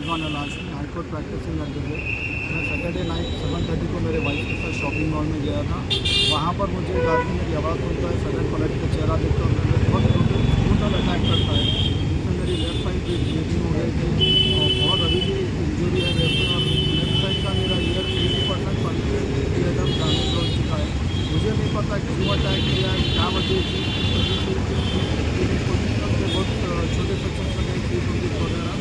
Rizwan Al Hashmi, high court practicing advocate. मैं Saturday night 7:30 को मेरे वाइफ के साथ शॉपिंग मॉल में गया था। वहाँ पर मुझे एक आदमी मेरी आवाज़ सुनता है, सडन पलट के चेहरा देखता हूँ, मेरे बहुत ब्रूटल अटैक करता है, जिसमें मेरी लेफ्ट साइड की ब्लीडिंग हो गई थी और बहुत अभी भी इंजरी है मेरे को। और लेफ्ट साइड का मेरा ईयर 80% एकदम डैमेज हो चुका है। मुझे नहीं पता क्यों अटैक किया है, क्या वजह थी। बहुत छोटे सेक्शन से गए थी वगैरह,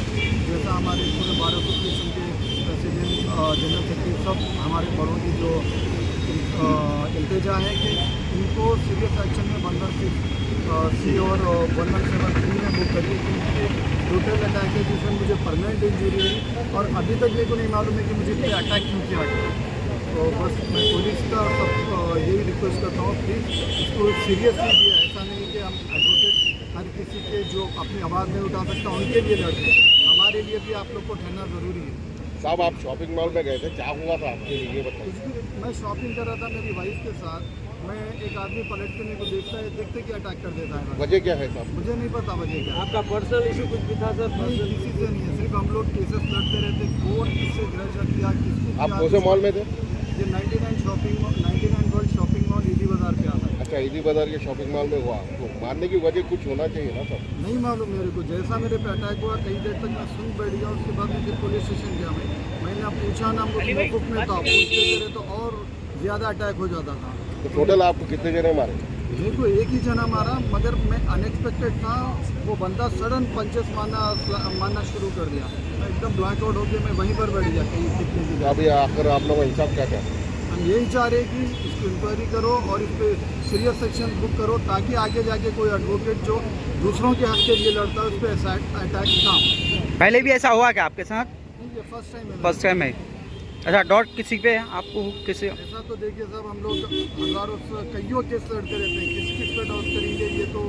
जैसा हमारे पूरे भारत एसोसिएशन के प्रेसिडेंट जनरल सेक्रेटरी सब हमारे बड़ों की जो इल्तिजा है कि इनको सीरियस एक्शन में 116C और 117 में बुक करिए, क्योंकि ब्रूटल अटैक है जिसमें मुझे परमानेंट इंजरी हुई और अभी तक मेरे को नहीं मालूम है कि मुझे ये अटैक क्यों किया गया। तो बस मैं पुलिस का सब यही रिक्वेस्ट करता हूँ, प्लीज़ इसको सीरियसली लिया। ऐसा नहीं कि हम एडवोकेट हर किसी के जो अपनी आवाज़ नहीं उठा सकता उनके लिए लड़ते, हमारे लिए भी आप लोग को ठहरना ज़रूरी है। साहब आप शॉपिंग मॉल में गए थे, क्या हुआ था आपके लिए ये बताइए। मैं शॉपिंग कर रहा था मेरी वाइफ के साथ, मैं एक आदमी पलट के मेरे को देखते कि अटैक कर देता है। वजह क्या है साहब? मुझे नहीं पता वजह क्या। आपका पर्सनल इशू कुछ भी था सर? नहीं, किसी से नहीं है, सिर्फ हम लोग केसेस लड़ते रहते, कौन किससे ग्रज किया, किसको। आप कौन से मॉल में थे? ये 99 वर्ल्ड शॉपिंग मॉल ईदी बाज़ार पे आता है। अच्छा, ईदी बाज़ार के शॉपिंग मॉल में हुआ, तो मारने की वजह कुछ होना चाहिए ना सर? नहीं मालूम मेरे को, जैसा मेरे पे अटैक हुआ कई देर तक मैं सुन बैठ गया। उसके बाद मैं फिर पुलिस स्टेशन गया, मैंने अब पूछा ना, हमको मौक़िफ़ में था, पूछते रहे तो और ज़्यादा अटैक हो जाता था। तो टोटल आपको कितने जने मारे? मेरे को एक ही जना मारा, मगर मैं अनएक्सपेक्टेड था। वो बंदा सडन पंचेस मारना शुरू कर दिया, मैं एकदम ब्लैकआउट हो गया, मैं वहीं पर बैठ गया। तो अभी आकर आप लोगों का इंसाफ क्या चाहते हैं? हम यही चाह रहे हैं कि इसको इंक्वायरी करो और इस पर सीरियस सेक्शन बुक करो, ताकि आगे जाके कोई एडवोकेट जो दूसरों के हक के लिए लड़ता है उस पर अटैक ना हो। पहले भी ऐसा हुआ क्या आपके साथ? नहीं, ये फर्स्ट टाइम है। फर्स्ट टाइम है। अच्छा, डॉट किसी पे आपको किसी? ऐसा तो देखिए साहब, हम लोग हज़ारों कईयों केस लड़ते रहते हैं, किस पे डॉट करेंगे ये तो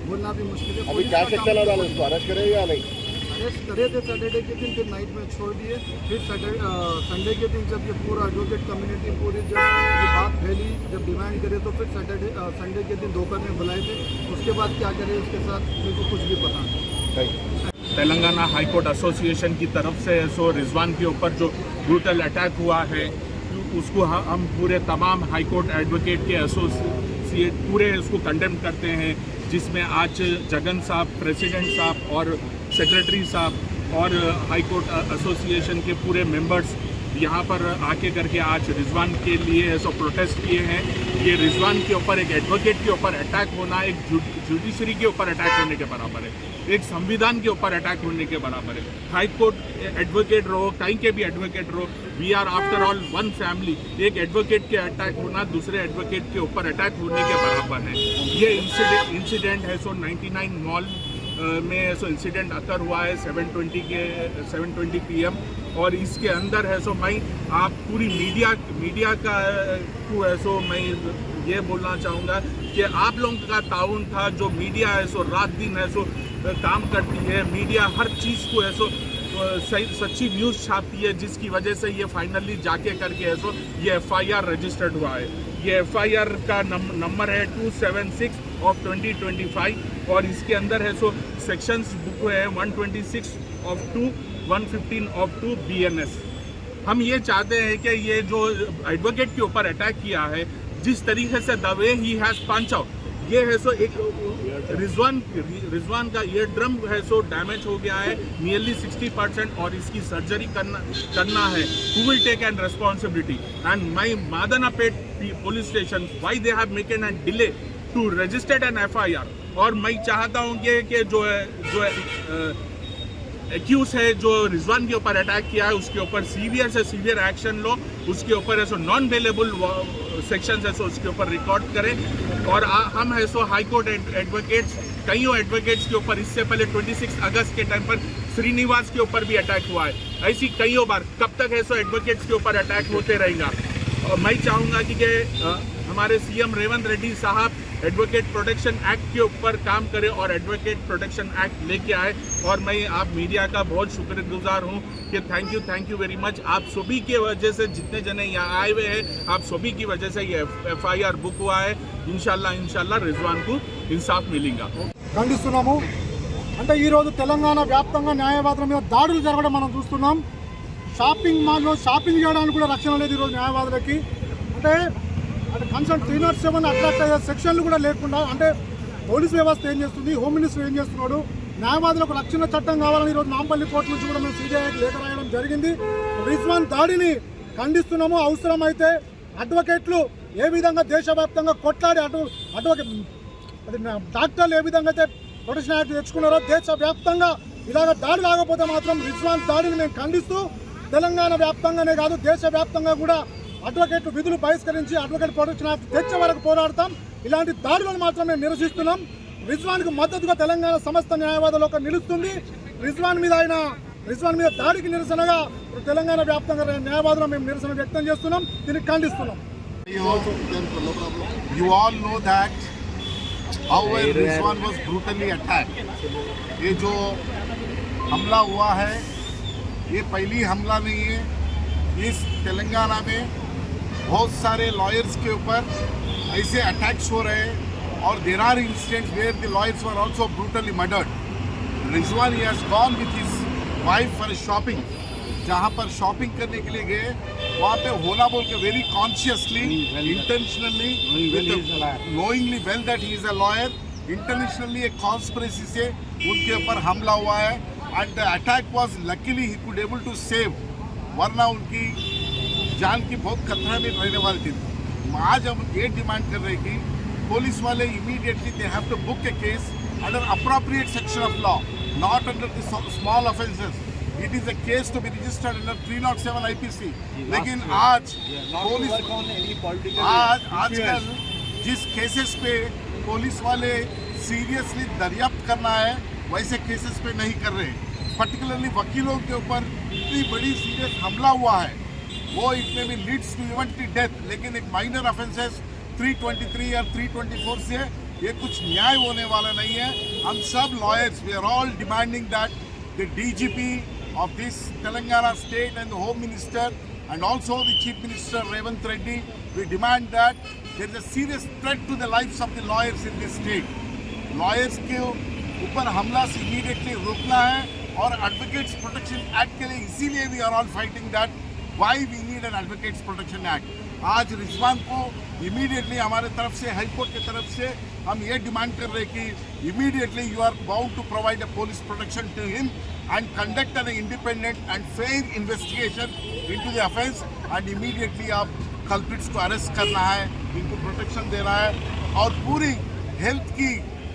बोलना भी मुश्किल है। अभी क्या सेक्शन है डालो, उसको अरेस्ट करें या नहीं? अरेस्ट करे थे सैटरडे के दिन, फिर नाइट में छोड़ दिए। फिर संडे के दिन जब ये पूरा एडवोकेट कम्युनिटी पूरी जब ये बात फैली, जब डिमांड करे, तो फिर संडे के दिन दोपहर में बुलाए थे। उसके बाद क्या करे उसके साथ मेरे को कुछ भी पता नहीं। तेलंगाना हाई कोर्ट एसोसिएशन की तरफ से सो रिजवान के ऊपर जो ब्रूटल अटैक हुआ है, उसको हम पूरे तमाम हाई कोर्ट एडवोकेट के एसोसिएट पूरे उसको कंडेम करते हैं, जिसमें आज जगन साहब, प्रेसिडेंट साहब और सेक्रेटरी साहब और हाई कोर्ट एसोसिएशन के पूरे मेंबर्स यहाँ पर आके करके आज रिजवान के लिए ऐसा प्रोटेस्ट किए हैं। ये रिजवान के ऊपर एक एडवोकेट के ऊपर अटैक होना एक जुडिशरी के ऊपर अटैक होने के बराबर है, एक संविधान के ऊपर अटैक होने के बराबर है। हाई कोर्ट एडवोकेट रहो, कहीं के भी एडवोकेट रहो, we are after all one family. एक एडवोकेट के अटैक होना दूसरे एडवोकेट के ऊपर अटैक होने के बराबर है। ये इंसिडेंट है सो 99 मॉल में सो इंसिडेंट अकर हुआ है 7:20 PM, और इसके अंदर है सो मैं आप पूरी मीडिया का है सो मैं ये बोलना चाहूँगा कि आप लोगों का ताउन था। जो मीडिया है सो रात दिन है सो काम करती है, मीडिया हर चीज़ को है सो सच्ची न्यूज़ छापती है, जिसकी वजह से ये फाइनली जाके करके है सो ये FIR रजिस्टर्ड हुआ है। ये FIR का नंबर है 276 ऑफ 2025 और इसके अंदर है सो सेक्शंस बुक हुए हैं 126 ऑफ 2, 115 ऑफ 2 BNS। हम ये चाहते हैं कि ये जो एडवोकेट के ऊपर अटैक किया है, जिस तरीके से the way he has punch out, ये है सो एक रिजवान का ईयर ड्रम है सो डैमेज हो गया है नियरली 60% और इसकी सर्जरी करना है। Who will take an responsibility? And my Madanapet police station, why they have मेकन an delay to registered an FIR? और मैं चाहता हूँ कि जो एक्यूज है जो रिजवान के ऊपर अटैक किया है उसके ऊपर सीवियर से सीवियर एक्शन लो, उसके ऊपर है सो नॉन वेलेबल सेक्शन है सो उसके ऊपर रिकॉर्ड करें। और हम है सो हाई कोर्ट एडवोकेट्स, कईयों एडवोकेट्स के ऊपर इससे पहले 26 अगस्त के टाइम पर श्रीनिवास के ऊपर भी अटैक हुआ है, ऐसी कईयों बार। कब तक है सो एडवोकेट्स के ऊपर अटैक होते रहेगा? और मैं चाहूँगा कि हमारे CM रेवंत रेड्डी साहब एडवोकेट प्रोटेक्शन एक्ट के ऊपर काम करें और एडवोकेट प्रोटेक्शन एक्ट लेके आए। और मैं आप मीडिया का बहुत शुक्रगुजार हूँ कि थैंक यू वेरी मच। आप सभी की वजह से जितने जने यहाँ आए हुए हैं, आप सभी की वजह से ये FIR बुक हुआ है। इंशाल्लाह रिजवान को इंसाफ मिलेगा। ఖండిస్తున్నాము అంటే ఈరోజు తెలంగాణ వ్యాప్తంగా న్యాయవాదుల మీద దాడులు జరగడం మనం చూస్తున్నాం. షాపింగ్ మాల్లో షాపింగ్ చేయడానికి కూడా రక్షణ లేదు ఈరోజు న్యాయవాదులకి. అంటే కన్సర్న్ 307 అట్రాక్ట్ అయ్యే సెక్షన్లు కూడా లేకుండా, అంటే పోలీస్ వ్యవస్థ ఏం చేస్తుంది, హోమ్ మినిస్టర్ ఏం చేస్తున్నాడు, న్యాయవాదులకు రక్షణ చట్టం కావాలని ఈరోజు నాంపల్లి కోర్టు నుంచి కూడా మేము CJIకి లేఖ రాయడం జరిగింది. రిజ్వాన్ దాడిని ఖండిస్తున్నాము. అవసరమైతే అడ్వకేట్లు ఏ విధంగా దేశవ్యాప్తంగా కొట్లాడి డాక్టర్లు ఏ విధంగా అయితే ప్రొటెక్షన్ యాక్ట్ తెచ్చుకున్నారో దేశవ్యాప్తంగా ఇలాగ దాడి రాకపోతే మాత్రం రిజ్వాన్ దాడిని మేము ఖండిస్తూ తెలంగాణ వ్యాప్తంగానే కాదు దేశవ్యాప్తంగా కూడా అడ్వకేట్లు విధులు బహిష్కరించి అడ్వకేట్ ప్రొటెక్షన్ యాక్ట్ తెచ్చే వరకు పోరాడతాం. ఇలాంటి దాడులను మాత్రం మేము నిరసిస్తున్నాం. రిజ్వాన్కు మద్దతుగా తెలంగాణ సమస్త న్యాయవాదులు ఒక నిలుస్తుంది. రిజ్వాన్ మీద దాడికి నిరసనగా తెలంగాణ వ్యాప్తంగా న్యాయవాదులు మేము నిరసన వ్యక్తం చేస్తున్నాం, దీన్ని ఖండిస్తున్నాం. You all know that how Rizwan was brutally attacked. ये जो हमला हुआ है ये पहली हमला नहीं है. इस तेलंगाना में बहुत सारे लॉयर्स के ऊपर ऐसे अटैक्स हो रहे हैं और there are incidents where the lawyers were also brutally murdered. Rizwan he has gone with his wife for shopping. जहाँ पर शॉपिंग करने के लिए गए वहाँ पे होला बोल के very consciously intentionally knowingly well that he is a lawyer internationally एक कॉन्स्पिरेसी से उनके ऊपर हमला हुआ है. And the attack was luckily he could able to save, वरना उनकी जान की बहुत खतरा में रहने वाली थी. आज हम ये डिमांड कर रहे हैं कि पुलिस वाले immediately they have to book a case under appropriate section of law, not under the small offences. It is a case to be registered under 307 IPC. लेकिन आज पुलिस आजकल जिस केसेस पे पुलिस वाले सीरियसली दरियाफ्त करना है वैसे केसेस पे नहीं कर रहे. पर्टिकुलरली वकीलों के ऊपर इतनी बड़ी सीरियस हमला हुआ है, वो इतने भी leads to even to death. लेकिन एक माइनर ऑफेंसेस 323 या 324 से ये कुछ न्याय होने वाला नहीं है. हम सब lawyers we are all demanding that the DGP of this Telangana state and the Home Minister and also the Chief Minister Revant Reddy, we demand that there is a serious threat to the lives of the lawyers in this state. Lawyers के ऊपर हमला से immediately रोकना है और Advocates Protection Act के लिए इसीलिए we are all fighting that why we need an Advocates Protection Act. आज रिजवान को इमीडिएटली हमारे तरफ से हाई कोर्ट की तरफ से हम ये डिमांड कर रहे हैं कि immediately you are bound to provide a police protection to him and conduct an independent and fair investigation into the offence and immediately आप culprits को arrest करना है, इनको protection देना है और पूरी health की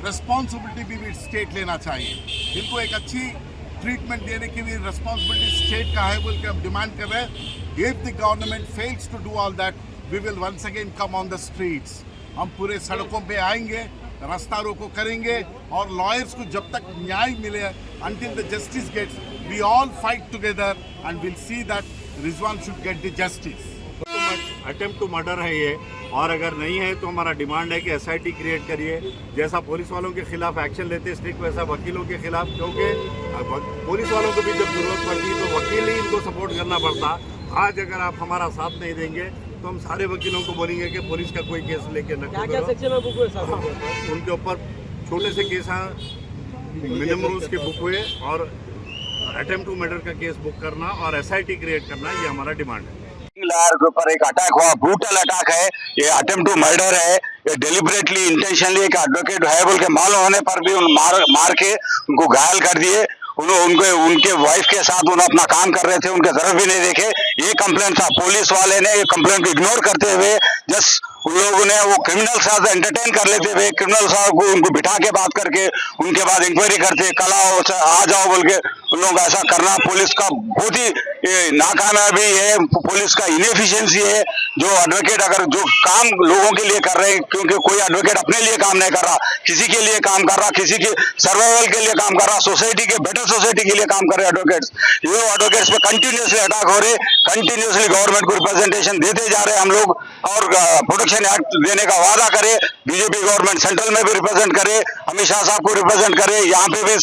responsibility भी state लेना चाहिए. इनको एक अच्छी ट्रीटमेंट देने की भी responsibility state का है बोल के हम डिमांड कर रहे हैं. If the government fails to do all that, we will once again come on the streets. हम पूरे सड़कों पे आएंगे, रास्ता रोको करेंगे और लॉयर्स को जब तक न्याय मिले until the justice gets, we all fight together and we'll see that Rizwan should get the justice. Attempt to murder है ये, और अगर नहीं है तो हमारा डिमांड है कि SIT क्रिएट करिए. जैसा पुलिस वालों के खिलाफ एक्शन लेते स्ट्रिक्ट वैसा वकीलों के खिलाफ, क्योंकि पुलिस वालों को भी जब जरूरत पड़ती तो वकील ही इनको सपोर्ट करना पड़ता. आज अगर आप हमारा साथ नहीं देंगे तो हम सारे वकीलों को बोलेंगे कि पुलिस का कोई केस लेके न करो. उनके ऊपर छोटे से केस हैं, मिनिमम रूल्स के बुक हुए और अटेम्प्ट टू मर्डर का केस बुक करना और SIT क्रिएट करना, ये हमारा डिमांड है. लॉयर के ऊपर एक अटैक हुआ, ब्रूटल अटैक है, ये अटेम्प्ट टू मर्डर है. ये डेलिबरेटली इंटेंशनली एक एडवोकेट है बोल के मालूम होने पर भी मार के उनको घायल कर दिए. उनके वाइफ के साथ उन्होंने अपना काम कर रहे थे, उनके तरफ भी नहीं देखे. ये कंप्लेंट था, पुलिस वाले ने ये कंप्लेंट को इग्नोर करते हुए जस्ट उन लोगों ने वो क्रिमिनल साथ एंटरटेन कर लेते हुए क्रिमिनल साहब को उनको बिठा के बात करके उनके बाद इंक्वायरी करते, कल आओ आ जाओ बोल के उन लोग ऐसा करना पुलिस का बहुत ही नाकामयाबी है. पुलिस का इनएफिशिएंसी है. जो एडवोकेट अगर जो काम लोगों के लिए कर रहे हैं, क्योंकि कोई एडवोकेट अपने लिए काम नहीं कर रहा, किसी के लिए काम कर रहा, किसी के सर्वाइवल के लिए काम कर रहा, सोसाइटी के बेटर सोसाइटी के लिए काम कर रहे एडवोकेट्स. ये एडवोकेट्स पे कंटिन्यूसली अटैक हो रहे, कंटिन्यूसली गवर्नमेंट को रिप्रेजेंटेशन देते जा रहे हम लोग और प्रोटेक्शन एक्ट देने का वादा करे. बीजेपी गवर्नमेंट सेंट्रल में भी रिप्रेजेंट करे, अमित शाह साहब को रिप्रेजेंट करे, यहाँ पे भी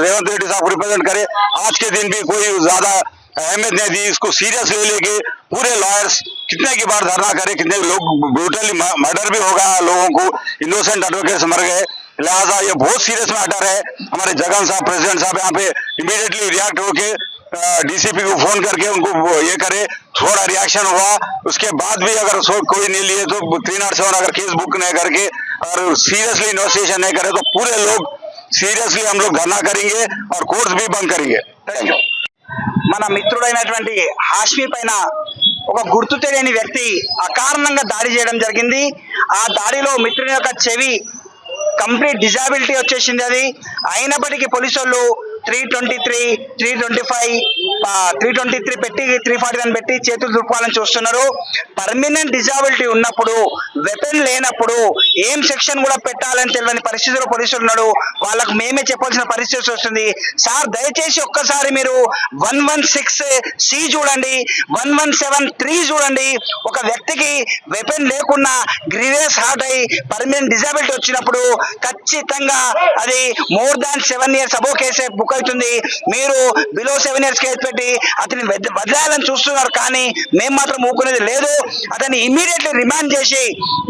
रेवंत रेड्डी साहब को रिप्रेजेंट करे. आज के दिन भी कोई ज्यादा अहमियत नहीं दी इसको. सीरियस ले लेके पूरे लॉयर्स कितने की बार धरना करे, कितने लोग ब्रूटली मर्डर भी हो गया, लोगों को इनोसेंट एडवोकेट्स मर गए. लिहाजा ये बहुत सीरियस मैटर है। हमारे जगन साहब, प्रेसिडेंट साहब यहाँ पे इमीडिएटली रिएक्ट होके डीसीपी को फोन करके उनको ये करे, थोड़ा रिएक्शन हुआ। उसके बाद भी अगर कोई नहीं लिए तो 307 अगर केस बुक नहीं करके और सीरियसली इन्वेस्टिगेशन नहीं करे तो पूरे लोग सीरियसली हम लोग धरना करेंगे और कोर्ट्स भी बंद करेंगे। Thank you. మన మిత్రుడైనటువంటి హాష్మి పైన ఒక గుర్తు తెలియని వ్యక్తి అకారణంగా దాడి చేయడం జరిగింది. ఆ దాడిలో మిత్రుని యొక్క చెవి కంప్లీట్ డిజాబిలిటీ వచ్చేసింది. అది అయినప్పటికీ పోలీసు వాళ్ళు 323, 325, 323 పెట్టి 341 పెట్టి చేతులు దులుపుకోవాలని చూస్తున్నారు. పర్మనెంట్ డిజాబిలిటీ ఉన్నప్పుడు, వెపన్ లేనప్పుడు ఏం సెక్షన్ కూడా పెట్టాలని తెలియని పరిస్థితిలో పోలీసులు ఉన్నాడు. వాళ్ళకు మేమే చెప్పాల్సిన పరిస్థితి వస్తుంది. సార్ దయచేసి ఒక్కసారి మీరు 116C చూడండి, 1173 చూడండి. ఒక వ్యక్తికి వెపన్ లేకున్నా గ్రీవియస్ హార్ట్ అయి పర్మనెంట్ డిజాబిలిటీ వచ్చినప్పుడు ఖచ్చితంగా అది మోర్ దాన్ 7 years అబో కేసే బుక్ అవుతుంది. మీరు బిలో 7 years కేసు పెట్టి అతని వదిలేయాలని చూస్తున్నారు, కానీ మేము మాత్రం ఊరుకునేది లేదు. అతన్ని ఇమీడియట్లీ రిమాండ్ చేసి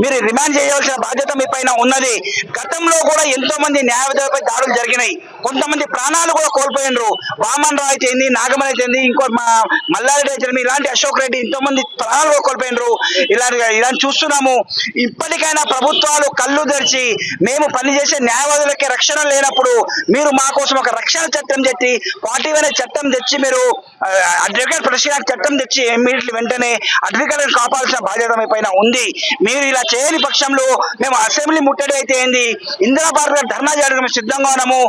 మీరు రిమాండ్ చేయవలసిన బాధ్యత మీ పైన ఉన్నది. గతంలో కూడా ఎంతో మంది న్యాయవాదులపై దాడులు జరిగినాయి, కొంతమంది ప్రాణాలు కూడా కోల్పోయినరు. వామన్ రావు అయితే నాగమణి అయితే ఇంకో మల్లారెడ్డి అయితే ఇలాంటి అశోక్ రెడ్డి ఎంతో మంది ప్రాణాలు కూడా కోల్పోయినరు. ఇలాంటి చూస్తున్నాము. ఇప్పటికైనా ప్రభుత్వాలు కళ్ళు తెరిచి, మేము పనిచేసే న్యాయవాదులకి రక్షణ లేనప్పుడు మీరు మా కోసం ఒక రక్షణ చట్టం తెచ్చి 41 చట్టం తెచ్చి మీరు అడ్వకేట్ ప్రొటెక్షన్ చట్టం తెచ్చి ఇమ్మీడియట్లీ వెంటనే అడ్వకేట్లను కాపాడాల్సిన బాధ్యత మీ పైన ఉంది. మీరు ఇలా చేయని పక్షంలో మేము అసెంబ్లీ ముట్టడి అయితే ఏంది, ఇందిరా పార్క్ ధర్నా చేయడానికి మేము సిద్ధంగా ఉన్నాము.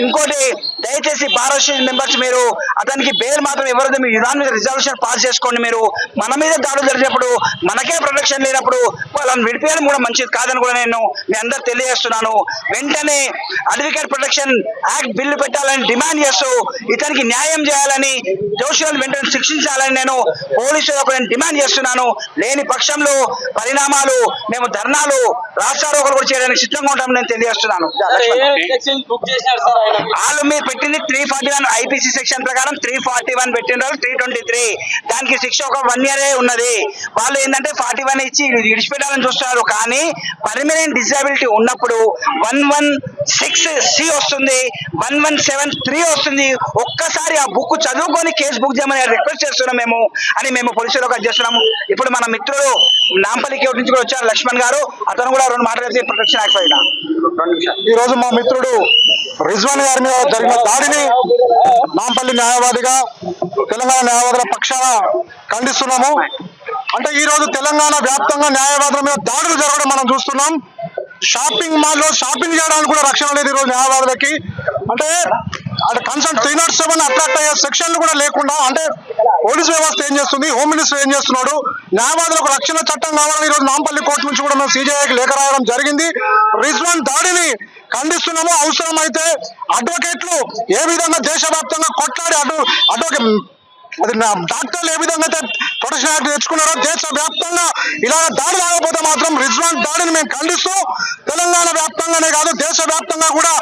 ఇంకోటి దయచేసి బార్ అసోసియేషన్ మెంబర్స్ మీరు అతనికి బెయిల్ మాత్రం ఎవరిదో మీ దాని మీద రిజల్యూషన్ పాస్ చేసుకోండి. మీరు మన మీద దాడులు జరిగినప్పుడు, మనకే ప్రొటెక్షన్ లేనప్పుడు వాళ్ళని విడిపోయడం కూడా మంచిది కాదని కూడా నేను మీ అందరు తెలియజేస్తున్నాను. వెంటనే అడ్వకేట్ ప్రొటెక్షన్ యాక్ట్ బిల్లు పెట్టాలని డిమాండ్ చేస్తూ ఇతనికి న్యాయం చేయాలని, దోషులను వెంటనే శిక్షించాలని నేను పోలీసులకు నేను డిమాండ్ చేస్తున్నాను. లేని పక్షంలో పరిణామాలు మేము ధర్నాలు, రాస్తారోకలు కూడా చేయడానికి సిద్ధంగా ఉంటామని నేను తెలియజేస్తున్నాను. వాళ్ళు మీరు పెట్టింది 341 ఐపీసీ సెక్షన్ ప్రకారం 341 పెట్టినారు, 323 దానికి శిక్ష ఒక 1 year ఉన్నది. వాళ్ళు ఏంటంటే 41 ఇచ్చి విడిచిపెట్టాలని చూస్తున్నారు, కానీ పర్మనెంట్ డిజాబిలిటీ ఉన్నప్పుడు 116C వస్తుంది, 1173 వస్తుంది. ఒక్కసారి ఆ బుక్ చదువుకొని కేసు బుక్ చేయమని రిక్వెస్ట్ చేస్తున్నాం మేము అని మేము పోలీసులకు చేస్తున్నాము. ఇప్పుడు మన మిత్రుడు నాంపల్లి కోర్టు నుంచి కూడా వచ్చారు లక్ష్మణ్ గారు, అతను కూడా 2 మాట్లాడితే ప్రొటెక్షన్ యాక్ట్ పైన. ఈ రోజు మా మిత్రుడు రిజ్వాన్ గారి మీద జరిగిన దాడిని నాంపల్లి న్యాయవాదిగా, తెలంగాణ న్యాయవాదుల పక్షాన ఖండిస్తున్నాము. అంటే ఈ రోజు తెలంగాణ వ్యాప్తంగా న్యాయవాదుల మీద దాడులు జరగడం మనం చూస్తున్నాం. షాపింగ్ మాల్లో షాపింగ్ చేయడానికి కూడా రక్షణ లేదు ఈరోజు న్యాయవాదులకి. అంటే కన్సర్న్ 307 అట్రాక్ట్ అయ్యే సెక్షన్లు కూడా లేకుండా, అంటే పోలీస్ వ్యవస్థ ఏం చేస్తుంది, హోమ్ మినిస్టర్ ఏం చేస్తున్నాడు, న్యాయవాదులకు రక్షణ చట్టం కావాలని ఈరోజు నాంపల్లి కోర్టు నుంచి కూడా మేము CJIకి లేఖ రాయడం జరిగింది. రిజ్వాన్ దాడిని ఖండిస్తున్నాము. అవసరమైతే అడ్వకేట్లు ఏ విధంగా దేశవ్యాప్తంగా కొట్లాడి అది డాక్టర్లు ఏ విధంగా అయితే ప్రొటెక్షన్ యాక్ట్ తెచ్చుకున్నారో దేశవ్యాప్తంగా ఇలా దాడి రాకపోతే మాత్రం రిజ్వాన్ దాడిని మేము ఖండిస్తూ తెలంగాణ వ్యాప్తంగానే కాదు దేశవ్యాప్తంగా కూడా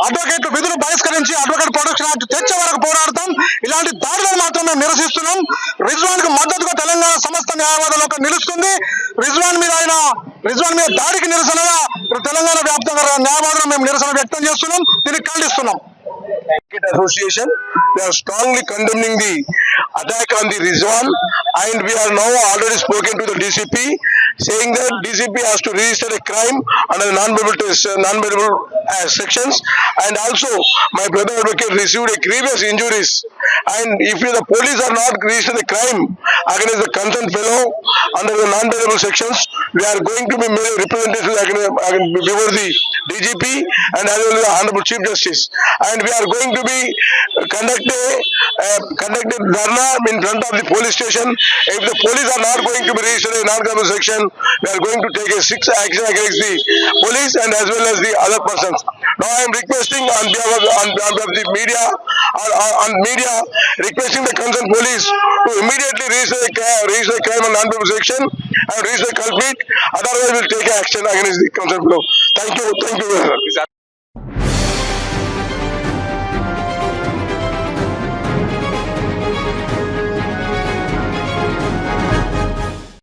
అడ్వకేట్ విధులు బహిష్కరించి అడ్వకేట్ ప్రొటెక్షన్ యాక్ట్ తెచ్చే వరకు పోరాడతాం. ఇలాంటి దాడులను మాత్రం మేము నిరసిస్తున్నాం. రిజ్వాన్ కు మద్దతుగా తెలంగాణ సమస్త న్యాయవాదులకు నిలుస్తుంది. రిజ్వాన్ మీద దాడికి నిరసనగా తెలంగాణ వ్యాప్తంగా న్యాయవాదులు మేము నిరసన వ్యక్తం చేస్తున్నాం, దీనికి ఖండిస్తున్నాం. Association, they are strongly condemning the attack on the Rizwan, and we are now already spoken to the DCP, saying that DCP has to register a crime under the non-bailable sections, and also my brother advocate received a grievous injuries, and if the police are not registering the crime against the concerned fellow under the non-bailable sections, we are going to be made representatives before the DGP and as well as the Honorable Chief Justice, and we are going to be conducted dharna in front of the police station. If the police are not going to be registered in non-bailable section, we are going to take a strict action against the police and as well as the other persons. Now I am requesting on behalf of the media, requesting the concerned police to immediately register the crime on non-bailable section and register the culprit. Otherwise, we will take action against the concerned fellow. Thank you very much.